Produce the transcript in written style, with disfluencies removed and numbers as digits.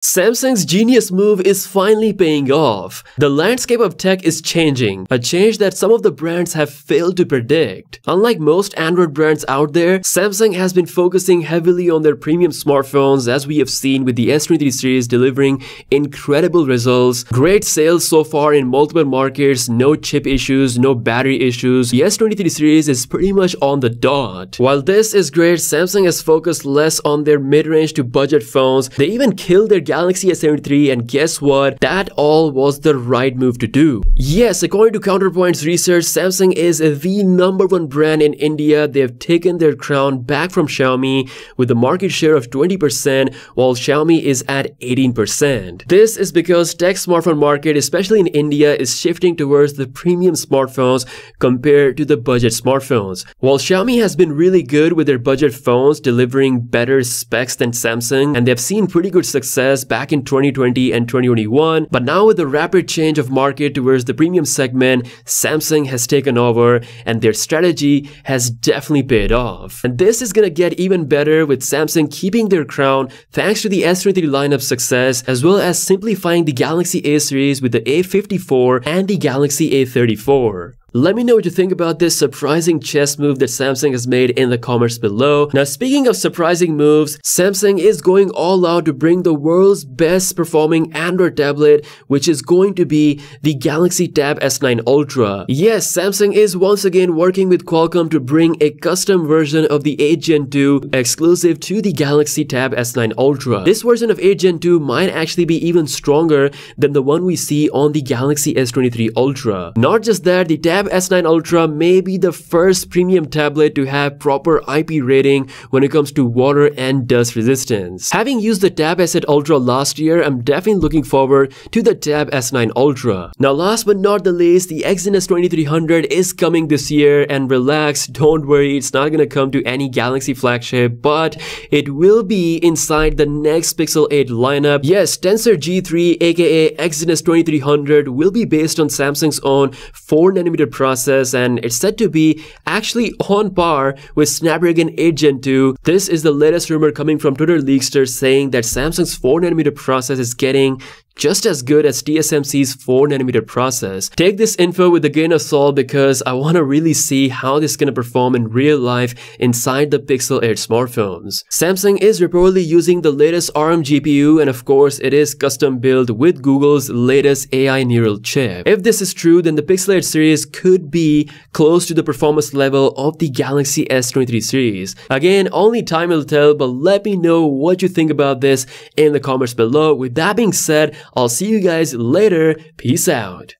Samsung's genius move is finally paying off. The landscape of tech is changing, a change that some of the brands have failed to predict. Unlike most Android brands out there, Samsung has been focusing heavily on their premium smartphones, as we have seen with the S23 series delivering incredible results. Great sales so far in multiple markets, no chip issues, no battery issues. The S23 series is pretty much on the dot. While this is great, Samsung has focused less on their mid-range to budget phones. They even killed their Galaxy S23, and guess what? That all was the right move to do. Yes, according to Counterpoint's research, Samsung is the #1 brand in India. They have taken their crown back from Xiaomi with a market share of 20%, while Xiaomi is at 18%. This is because tech smartphone market, especially in India, is shifting towards the premium smartphones compared to the budget smartphones. While Xiaomi has been really good with their budget phones, delivering better specs than Samsung, and they have seen pretty good success back in 2020 and 2021, but now with the rapid change of market towards the premium segment, Samsung has taken over and their strategy has definitely paid off. And this is gonna get even better with Samsung keeping their crown thanks to the S23 lineup success, as well as simplifying the Galaxy A series with the A54 and the Galaxy A34. Let me know what you think about this surprising chess move that Samsung has made in the comments below. Now, speaking of surprising moves, Samsung is going all out to bring the world's best performing Android tablet, which is going to be the Galaxy Tab S9 Ultra. Yes, Samsung is once again working with Qualcomm to bring a custom version of the 8 Gen 2 exclusive to the Galaxy Tab S9 Ultra. This version of 8 Gen 2 might actually be even stronger than the one we see on the Galaxy S23 Ultra. Not just that, the Tab S9 Ultra may be the first premium tablet to have proper IP rating when it comes to water and dust resistance. Having used the Tab S8 Ultra last year, I'm definitely looking forward to the Tab S9 Ultra. Now, last but not the least, the Exynos 2300 is coming this year, and relax, don't worry, it's not gonna come to any Galaxy flagship, but it will be inside the next Pixel 8 lineup. Yes, Tensor G3 aka Exynos 2300 will be based on Samsung's own 4nm process, and it's said to be actually on par with Snapdragon 8 Gen 2. This is the latest rumor coming from Twitter leaksters saying that Samsung's 4nm process is getting just as good as TSMC's 4nm process. Take this info with a grain of salt because I want to really see how this is going to perform in real life inside the Pixel 8 smartphones. Samsung is reportedly using the latest ARM GPU, and of course it is custom built with Google's latest AI neural chip. If this is true, then the Pixel 8 series could be close to the performance level of the Galaxy S23 series. Again, only time will tell, but let me know what you think about this in the comments below. With that being said, I'll see you guys later. Peace out.